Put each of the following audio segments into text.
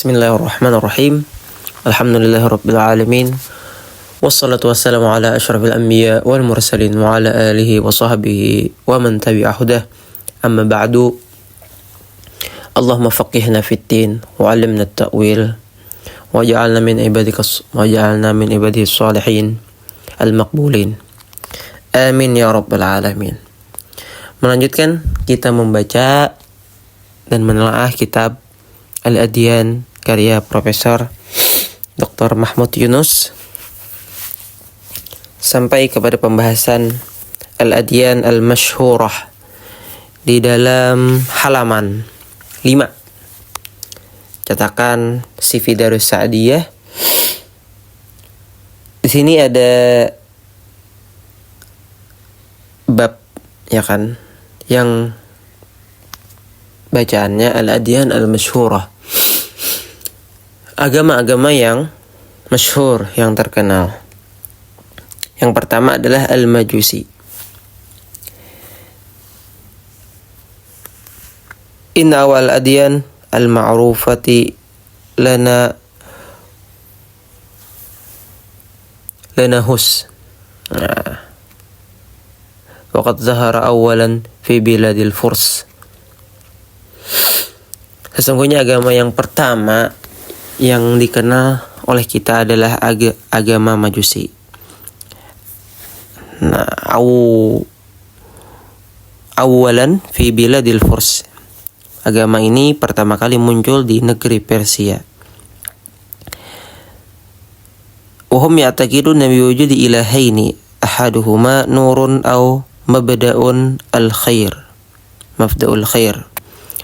Bismillahirrahmanirrahim. Alhamdulillahirabbil alamin. Wassalatu wassalamu ala asyrafil anbiya wal mursalin wa ala alihi wa sahbihi wa man tabi'a hudah. Amma ba'du. Allahumma faqihna fid din wa 'allimna at-ta'wil waj'alna min ibadika salihin al-maqbulin. Amin ya rabbal alamin. Melanjutkan kita membaca dan menelaah kitab Al-Adyan karya Profesor Dr. Mahmud Yunus sampai kepada pembahasan Al-Adyan Al-Mashhurah di dalam halaman 5. Cetakan CV Darus Sa'diyah. Di sini ada bab, ya kan, yang bacaannya Al-Adyan Al-Mashhurah. Agama-agama yang masyhur, yang terkenal. Yang pertama adalah Al-Majusi. Inna awal adyan al-ma'rufati lana hus. Waqad zahara awalan fi biladil furs. Sesungguhnya agama yang pertama yang dikenal oleh kita adalah agama Majusi. Nah, awalan fi biladil furs. Agama ini pertama kali muncul di negeri Persia. Wahum ya'taqiduna bi wujudi ilahaini ahaduhuma nurun aw mabda'un al-khair. Mabda'ul khair.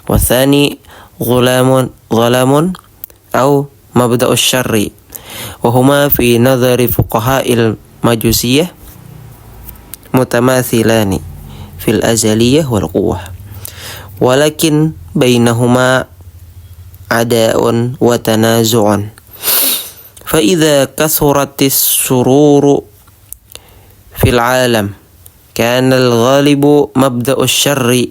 Wa tsani ghulamun أو مبدأ الشر وهما في نظر فقهاء المجوسية متماثلان في الأزلية والقوة ولكن بينهما عداء وتنازع فإذا كثرت الشرور في العالم كان الغالب مبدأ الشر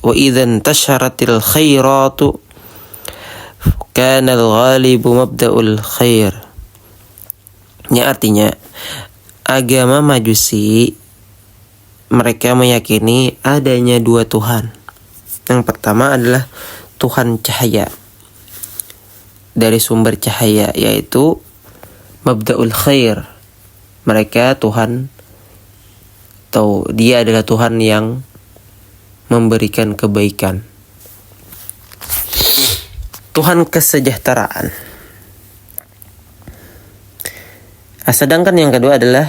وإذا انتشرت الخيرات Kana al-ghalibu mabda'ul khair. Ini artinya agama Majusi mereka meyakini adanya dua Tuhan. Yang pertama adalah Tuhan cahaya, dari sumber cahaya, yaitu mabda'ul khair. Mereka Tuhan, atau dia adalah Tuhan yang memberikan kebaikan, Tuhan kesejahteraan. Sedangkan yang kedua adalah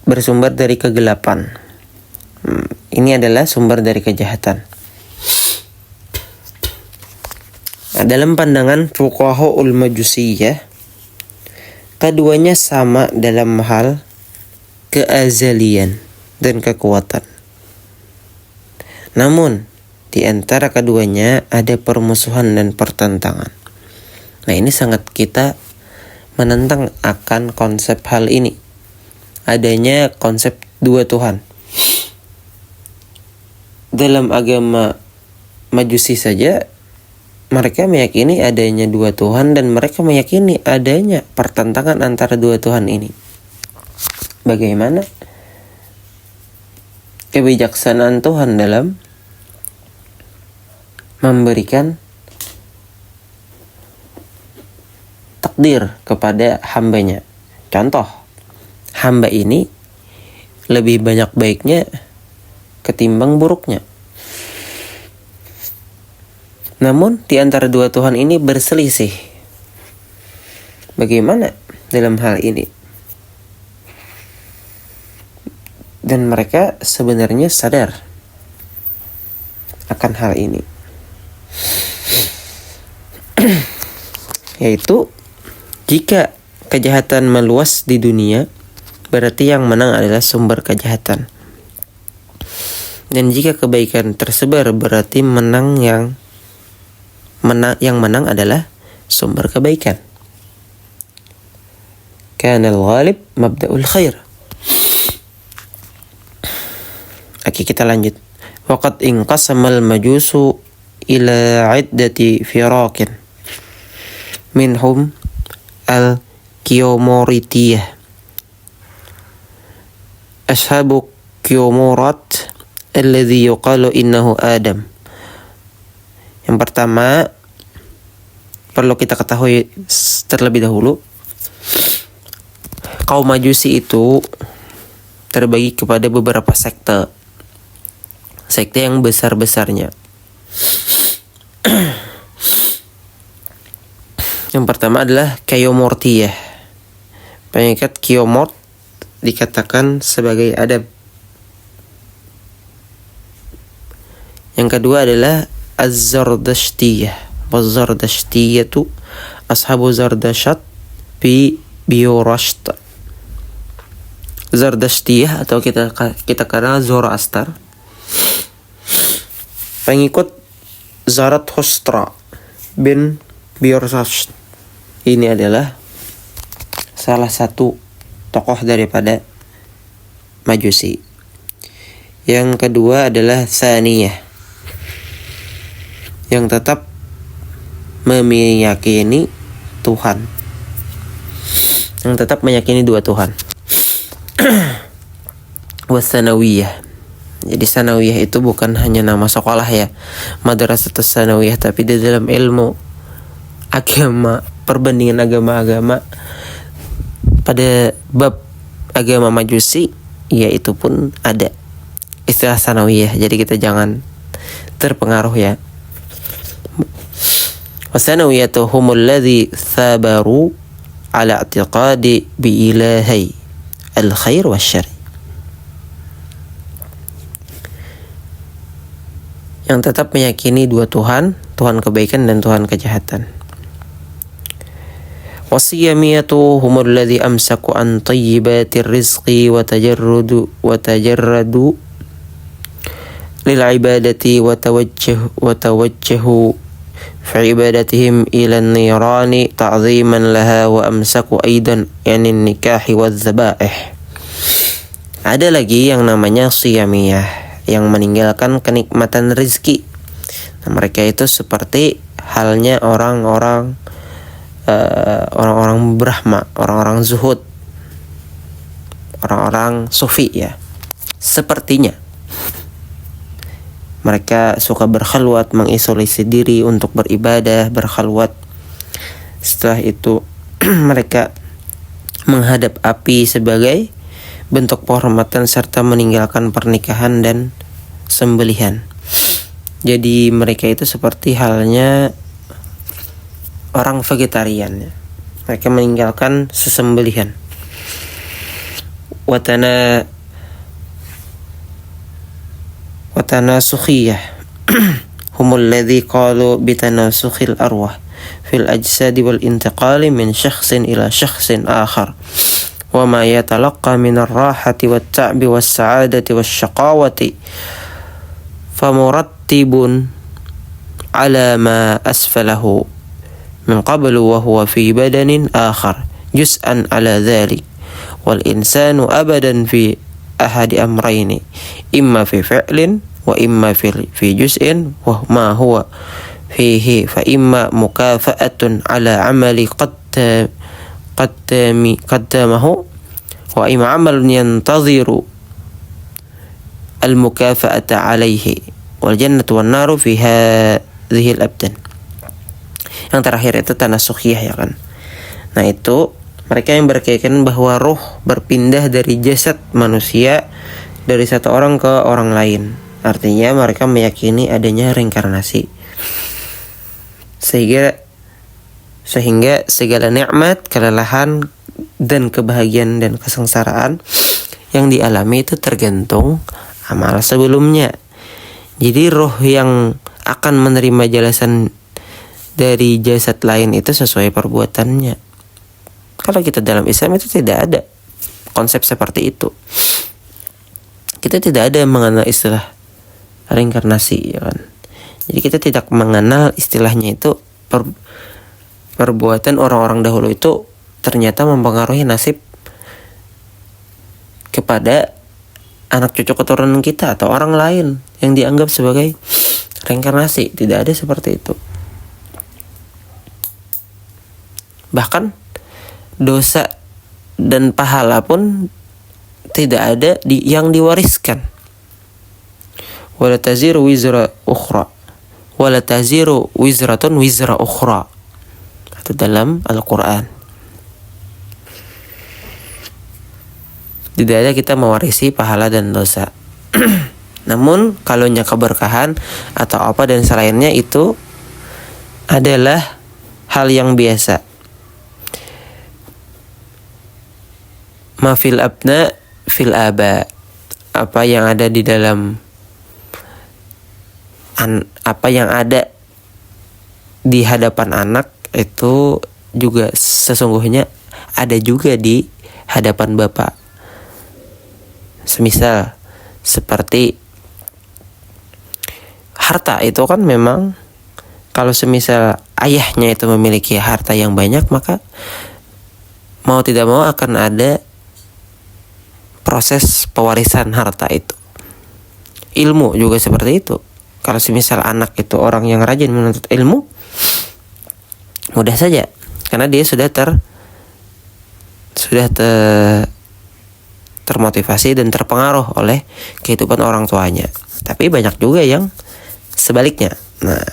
bersumber dari kegelapan. Ini adalah sumber dari kejahatan. Dalam pandangan fuqaha'ul majusiyah, keduanya sama dalam hal keazalian dan kekuatan. Namun di antara keduanya ada permusuhan dan pertentangan. Nah, ini sangat kita menentang akan konsep hal ini. Adanya konsep dua Tuhan. Dalam agama Majusi saja mereka meyakini adanya dua Tuhan dan mereka meyakini adanya pertentangan antara dua Tuhan ini. Bagaimana kebijaksanaan Tuhan dalam memberikan takdir kepada hambanya. Contoh, hamba ini lebih banyak baiknya ketimbang buruknya. Namun di antara dua Tuhan ini berselisih. Bagaimana dalam hal ini? Dan mereka sebenarnya sadar akan hal ini. Yaitu jika kejahatan meluas di dunia, berarti yang menang adalah sumber kejahatan. Dan jika kebaikan tersebar, berarti yang menang adalah sumber kebaikan. Kana al-ghalib mabda'ul khair. Oke, kita lanjut. Waqad inqasamal majusu ila iddati firaqin. minhum al-Qiyamuriyah. Ashabu Qiyamurat alladhi yuqalu innahu Adam. Yang pertama, perlu kita ketahui terlebih dahulu, kaum Majusi itu terbagi kepada beberapa sekte. Sekte yang besar-besarnya. Yang pertama adalah Qiyamuriyah. Pengikat Qiyamut dikatakan sebagai Adam. Yang kedua adalah Az-Zardashtiyah. Waz-Zardashtiyatu ashabu Zardashat bi Biorasht. Zardashtiyah atau kita kenal Zoroaster, pengikut Zarathustra bin Biorasht. Ini adalah salah satu tokoh daripada Majusi. Yang kedua adalah Thaniyah, yang tetap meyakini Tuhan, yang tetap meyakini dua Tuhan. Wasanawiyah. Jadi Sanawiyah itu bukan hanya nama sekolah ya, Madrasatus Sanawiyah, tapi di dalam ilmu agama, perbandingan agama-agama pada bab agama Majusi, yaitu pun ada istilah Sanawiyah. Jadi kita jangan terpengaruh ya. Wasanawiyatu humul ladzi sabaru ala i'tiqadi bi ilahi al-khair wasyarr. Yang tetap meyakini dua Tuhan, Tuhan kebaikan dan Tuhan kejahatan. Wasiyamiyatu humul ladzi amsaku an thayyibatir rizqi wa tajarradu lil ibadati wa tawajjahu fi ibadatihim ila an-nirani ta'ziman laha wa amsaku aidan yanin nikahi wadh-dhabaih. Ada lagi yang namanya siyamiyah, yang meninggalkan kenikmatan rezeki. Nah, mereka itu seperti halnya orang-orang Brahma, orang-orang zuhud, orang-orang sufi ya. Sepertinya mereka suka berkhalwat, mengisolasi diri untuk beribadah, berkhalwat. Setelah itu mereka menghadap api sebagai bentuk penghormatan serta meninggalkan pernikahan dan sembelihan. Jadi mereka itu seperti halnya orang vegetarian ya. Mereka meninggalkan sesembelihan. Watanasukhiyah humul ladzi qalu bitanasukhil arwah fil ajsadi wal intiqali min syakhsin ila syakhsin akhar. وما يتلقى من الراحة والتعب والسعادة والشقاوة فمرتب على ما أسفله من قبل وهو في بدن آخر جزءا على ذلك والإنسان أبدا في أحد أمرين إما في فعل وإما في جزء وما هو فيه فإما مكافأة على عمل قدمه وإما عمل ينتظر المكافأة عليه والجنة والنار في هذه الأبدان. Yang terakhir itu tanasukhiyah ya kan. Nah itu mereka yang berkeyakinan bahwa roh berpindah dari jasad manusia dari satu orang ke orang lain. Artinya mereka meyakini adanya reinkarnasi. Sehingga segala nikmat, kelelahan, dan kebahagiaan dan kesengsaraan yang dialami itu tergantung amal sebelumnya. Jadi roh yang akan menerima jelasan dari jasad lain itu sesuai perbuatannya. Kalau kita dalam Islam itu tidak ada konsep seperti itu. Kita tidak ada yang mengenal istilah reinkarnasi ya kan. Jadi kita tidak mengenal istilahnya itu perbuatan orang-orang dahulu itu ternyata mempengaruhi nasib kepada anak cucu keturunan kita atau orang lain yang dianggap sebagai reinkarnasi. Tidak ada seperti itu. Bahkan dosa dan pahala pun tidak ada yang diwariskan. Wala taziru wizra ukhra, wala taziru wizratun wizra ukhra. Itu dalam Al-Quran. Tidak ada kita mewarisi pahala dan dosa. Namun kalau keberkahan atau apa dan selainnya itu adalah hal yang biasa. Ma fil abna fil aba. Apa yang ada di dalam apa yang ada di hadapan anak itu juga sesungguhnya ada juga di hadapan bapak. Semisal seperti harta itu kan memang kalau semisal ayahnya itu memiliki harta yang banyak, maka mau tidak mau akan ada proses pewarisan harta itu. Ilmu juga seperti itu. Kalau semisal anak itu orang yang rajin menuntut ilmu, mudah saja karena dia sudah termotivasi dan terpengaruh oleh kehidupan orang tuanya. Tapi banyak juga yang sebaliknya. Nah,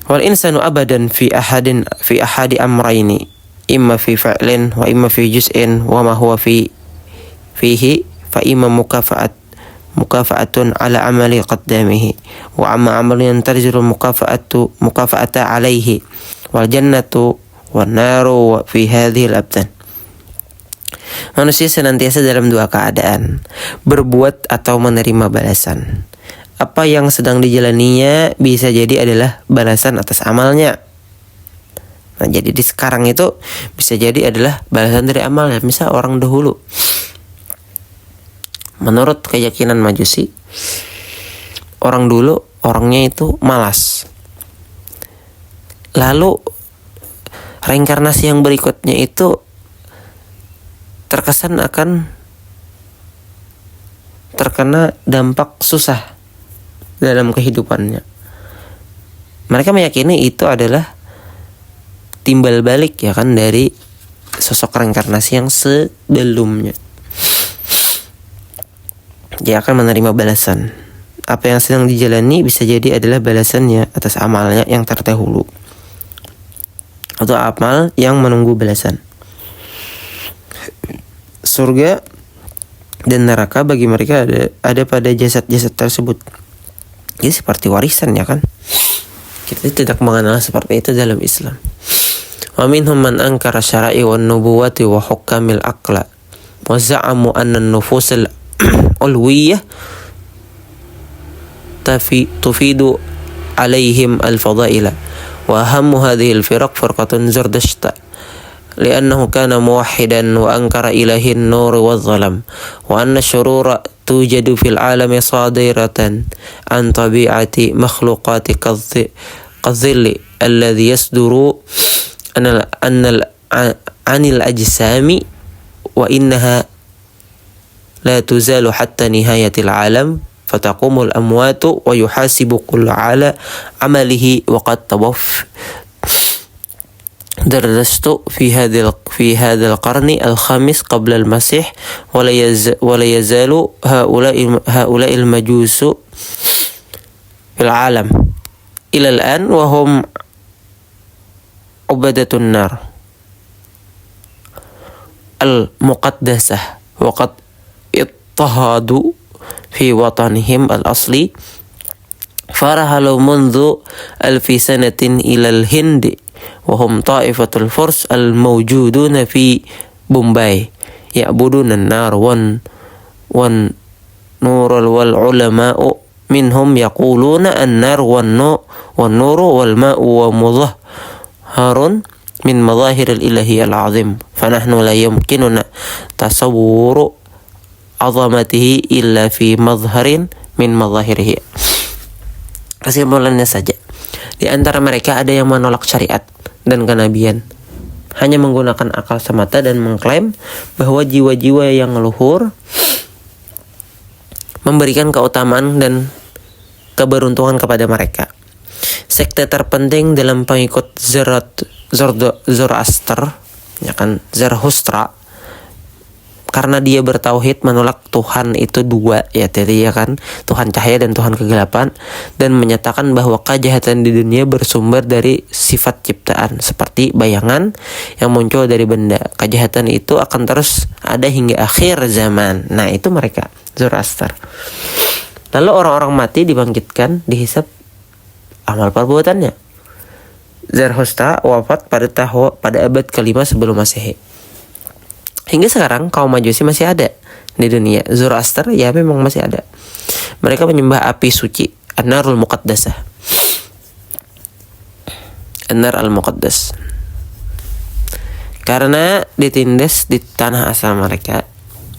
wal insanu abadan fi ahadi amrayni, imma fi fa'lin wa imma fi juz'in wa ma huwa fihi fa imma mukafa'atun ala amali qaddamihi wa amma amalun tarjiru mukafa'ata alaihi wal jannatu wan naru fi hadhihi al-abdan. Manusia senantiasa dalam dua keadaan, berbuat atau menerima balasan. Apa yang sedang dijalaninya bisa jadi adalah balasan atas amalnya. Nah, jadi di sekarang itu bisa jadi adalah balasan dari amalnya. Misal orang dahulu, menurut keyakinan Majusi, orang dulu orangnya itu malas. Lalu reinkarnasi yang berikutnya itu terkesan akan terkena dampak susah dalam kehidupannya. Mereka meyakini itu adalah timbal balik ya kan dari sosok reinkarnasi yang sebelumnya. Dia akan menerima balasan. Apa yang sedang dijalani bisa jadi adalah balasannya atas amalnya yang terdahulu, atau amal yang menunggu balasan. Surga dan neraka bagi mereka ada pada jasad-jasad tersebut. Jadi seperti warisan ya kan. Kita tidak mengenal seperti itu dalam Islam. Wa minhum man ankara syara'i wan nubuwati wa hukamil aqla wa za'amu anna an-nufusul ulwiyah tufidu alaihim al-fadaila wa ahammu hadhihi al-firaq firqatun zurdashta لأنه كان موحدا وأنكر إله النور والظلم وأن الشرور توجد في العالم صادرة عن طبيعة مخلوقات كالظل الذي يصدر عن الأجسام وإنها لا تزال حتى نهاية العالم فتقوم الأموات ويحاسب كل على عمله وقد درست في هذا القرن الخامس قبل المسيح ولا يزال هؤلاء المجوس في العالم إلى الآن وهم عبدة النار المقدسة وقد اضطهدوا في وطنهم الأصلي فرحلوا منذ 1000 سنة إلى الهند وهم طائفة الفرس الموجودون في بومباي يعبدون النار والنور والعلماء منهم يقولون النار والنور والماء ومظهر من مظاهر الإلهية العظيم فنحن لا يمكننا تصور عظمته إلا في مظهر من مظاهره. Kesimpulannya saja, di antara mereka ada yang menolak syariat dan kenabian, hanya menggunakan akal semata dan mengklaim bahwa jiwa-jiwa yang luhur memberikan keutamaan dan keberuntungan kepada mereka. Sekte terpenting dalam pengikut Zoroaster, ya kan, Zarathustra, karena dia bertauhid menolak Tuhan itu dua, ya tadi ya kan, Tuhan cahaya dan Tuhan kegelapan, dan menyatakan bahwa kejahatan di dunia bersumber dari sifat ciptaan seperti bayangan yang muncul dari benda. Kejahatan itu akan terus ada hingga akhir zaman. Nah, itu mereka Zoroaster. Lalu orang-orang mati dibangkitkan, dihisap amal perbuatannya. Zarathustra wafat pada abad ke-5 sebelum Masehi. Hingga sekarang kaum Majusi masih ada di dunia. Zoroaster ya memang masih ada. Mereka menyembah api suci, An-Narul Muqaddasah. An-Nar al-Muqaddas. Karena ditindas di tanah asal mereka,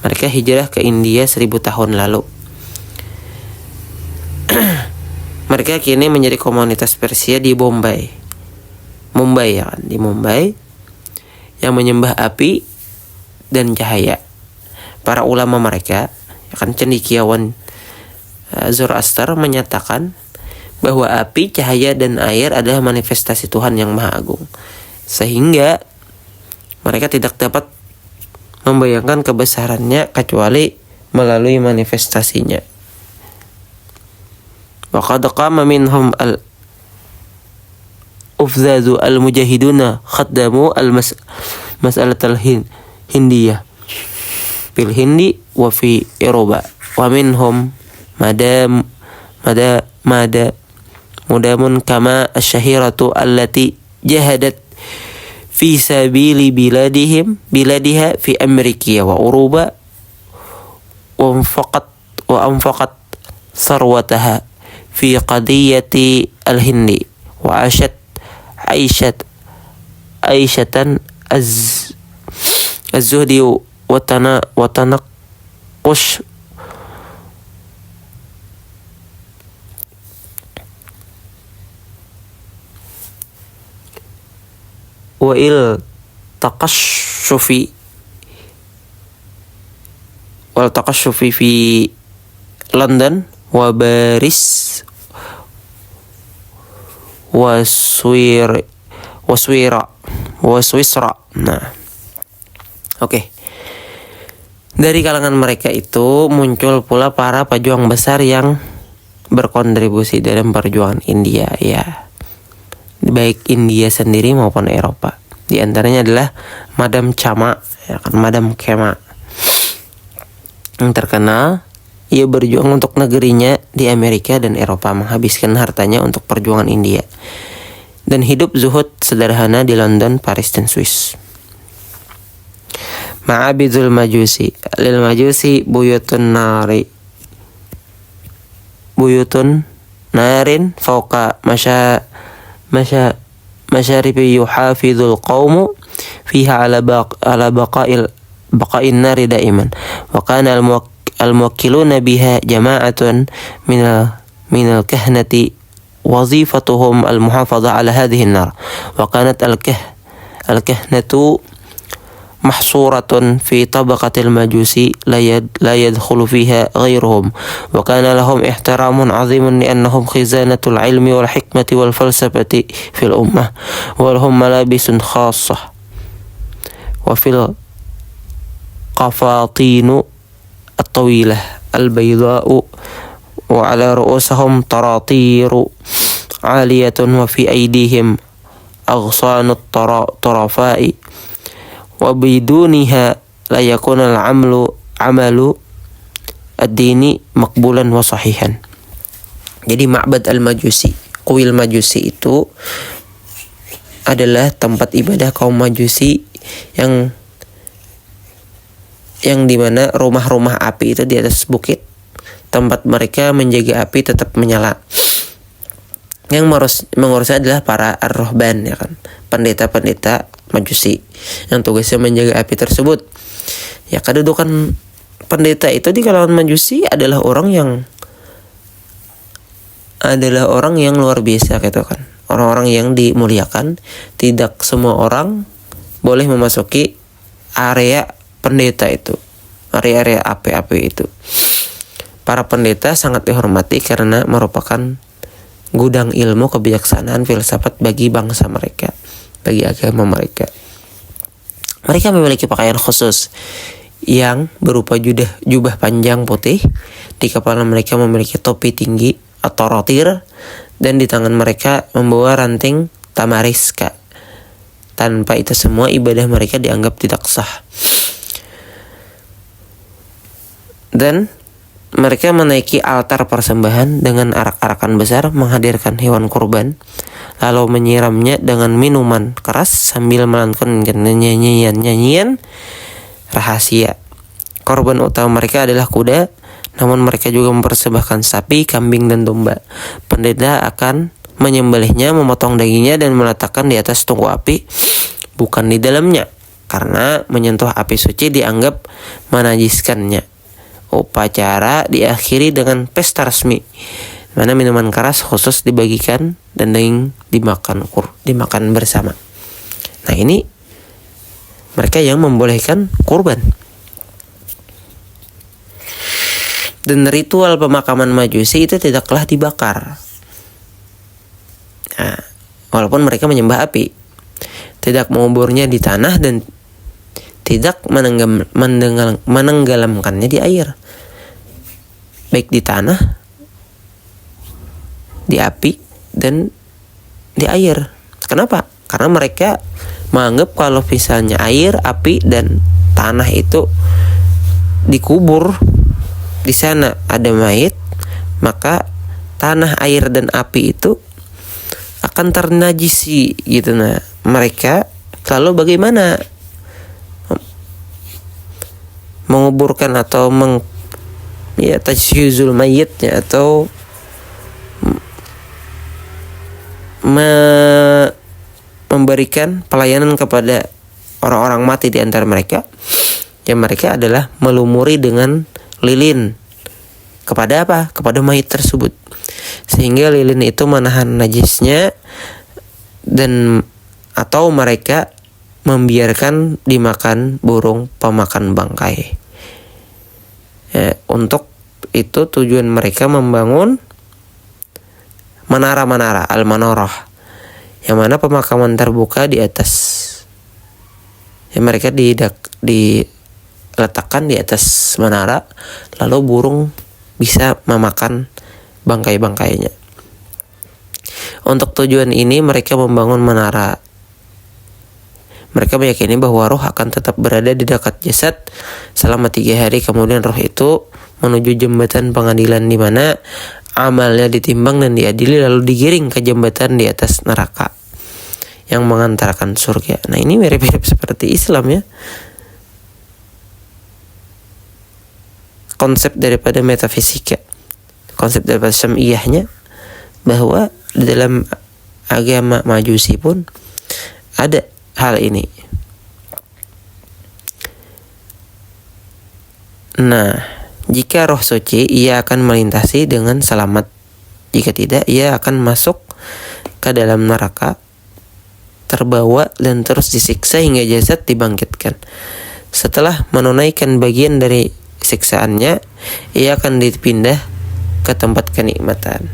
mereka hijrah ke India 1000 tahun lalu. Mereka kini menjadi komunitas Persia di Mumbai ya kan, di Mumbai, yang menyembah api dan cahaya. Para ulama mereka, ya kan, cendekiawan Zoroaster menyatakan bahwa api, cahaya, dan air adalah manifestasi Tuhan yang Maha Agung, sehingga mereka tidak dapat membayangkan kebesarannya kecuali melalui manifestasinya. Wa qad qama minhum al-ufdhadu al-mujahiduna khaddamu al-mas'alat al-hindiyah fil hindi wa fi Eropa wa minhum mudamun kama asyahiratu allati jahadat fi sabili biladiha fi Amerika wa Eropa wa anfaqat sarwataha fi qadiyati al-hindi wa aishatan az-zuhdi wa tanaqqush wa taqashshufi fi London wa Paris wa Swisra. Nah, oke. Dari kalangan mereka itu muncul pula para pejuang besar yang berkontribusi dalam perjuangan India, ya, baik India sendiri maupun Eropa. Di antaranya adalah Madam Chama, ya kan, Madam Kema, yang terkenal. Ia berjuang untuk negerinya di Amerika dan Eropa, menghabiskan hartanya untuk perjuangan India, dan hidup zuhud sederhana di London, Paris, dan Swiss. Ma'abidul Majusi. Lil Majusi buyutun narin fauqa masyaribi yuhafidul qawmu fiha ala baqa'in nari daiman. Wa kana al-muwakkiluna biha jama'atun minal kahnati وظيفتهم المحافظة على هذه النار وكانت الكهنة محصورة في طبقة المجوس لا يدخل فيها غيرهم وكان لهم احترام عظيم لأنهم خزانة العلم والحكمة والفلسفة في الأمة ولهم ملابس خاصة وفي القفاطين الطويلة البيضاء وعلى رؤوسهم طراطير عالية وفي أيديهم أغصان الطرفاء وبدونها لا يكون عمل الدين مقبولا وصحيحا. Jadi Ma'bad al-Majusi, kuil Majusi itu adalah tempat ibadah kaum Majusi yang dimana rumah-rumah api itu di atas bukit. Tempat mereka menjaga api tetap menyala. Yang mengurusnya adalah para ar-rohban, ya kan, pendeta-pendeta Majusi yang tugasnya menjaga api tersebut. Ya, kedudukan pendeta itu di kalangan Majusi adalah orang yang luar biasa gitu kan. Orang-orang yang dimuliakan. Tidak semua orang boleh memasuki area pendeta itu, area-area api-api itu. Para pendeta sangat dihormati karena merupakan gudang ilmu, kebijaksanaan, filsafat bagi bangsa mereka. bagi agama mereka. Mereka memiliki pakaian khusus yang berupa jubah panjang putih. Di kepala mereka memiliki topi tinggi atau rotir, dan di tangan mereka membawa ranting tamariska. Tanpa itu semua, ibadah mereka dianggap tidak sah. Dan mereka menaiki altar persembahan dengan arak-arakan besar, menghadirkan hewan kurban, lalu menyiramnya dengan minuman keras sambil melantunkan nyanyian rahasia. Korban utama mereka adalah kuda, namun mereka juga mempersembahkan sapi, kambing, dan domba. Pendeta akan menyembelihnya, memotong dagingnya, dan meletakkan di atas tungku api, bukan di dalamnya, karena menyentuh api suci dianggap menajiskannya. Upacara diakhiri dengan pesta resmi, mana minuman keras khusus dibagikan dan daging dimakan bersama. Nah, ini mereka yang membolehkan kurban. Dan ritual pemakaman Majusi itu tidaklah dibakar. Nah, walaupun mereka menyembah api, tidak menguburnya di tanah dan tidak menenggelamkannya di air, baik di tanah, di api, dan di air. Kenapa? Karena mereka menganggap kalau misalnya air, api, dan tanah itu dikubur, di sana ada mayit, maka tanah, air, dan api itu akan ternajisi gitu. Nah, mereka lalu bagaimana menguburkan atau tajhizul mayitnya, atau memberikan pelayanan kepada orang-orang mati di antara mereka. Ya, mereka adalah melumuri dengan lilin. Kepada apa? Kepada mayit tersebut, sehingga lilin itu menahan najisnya, dan atau mereka membiarkan dimakan burung pemakan bangkai. Untuk itu tujuan mereka membangun menara-menara al-manorah, yang mana pemakaman terbuka di atas. Mereka diletakkan di atas menara, lalu burung bisa memakan bangkai-bangkainya. Untuk tujuan ini mereka membangun menara. Mereka meyakini bahwa roh akan tetap berada di dekat jasad selama 3 hari. Kemudian roh itu menuju jembatan pengadilan, di mana amalnya ditimbang dan diadili, lalu digiring ke jembatan di atas neraka yang mengantarkan surga. Nah, ini mirip-mirip seperti Islam ya. Konsep daripada metafisika, konsep daripada syam'iyahnya, bahwa di dalam agama Majusi pun ada hal ini. Nah, jika roh suci, ia akan melintasi dengan selamat. Jika tidak, ia akan masuk ke dalam neraka, terbawa dan terus disiksa hingga jasad dibangkitkan. Setelah menunaikan bagian dari siksaannya, ia akan dipindah ke tempat kenikmatan.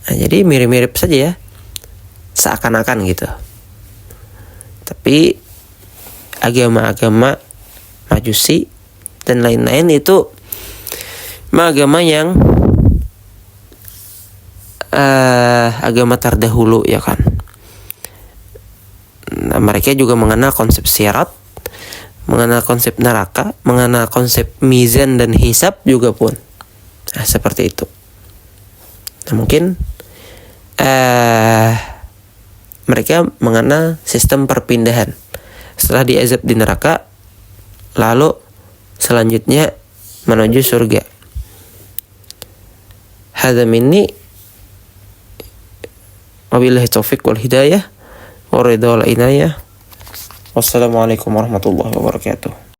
Nah, jadi mirip-mirip saja ya, seakan-akan gitu. Tapi agama-agama Majusi dan lain-lain itu agama yang agama terdahulu ya kan. Nah, mereka juga mengenal konsep sirat, mengenal konsep neraka, mengenal konsep mizan dan hisab juga pun. Nah, seperti itu. Nah, mungkin mereka mengenal sistem perpindahan. Setelah diazab di neraka, lalu selanjutnya menuju surga. Hadza minni wabillahi taufiq wal hidayah wa ridha wal inayah. Wassalamualaikum warahmatullahi wabarakatuh.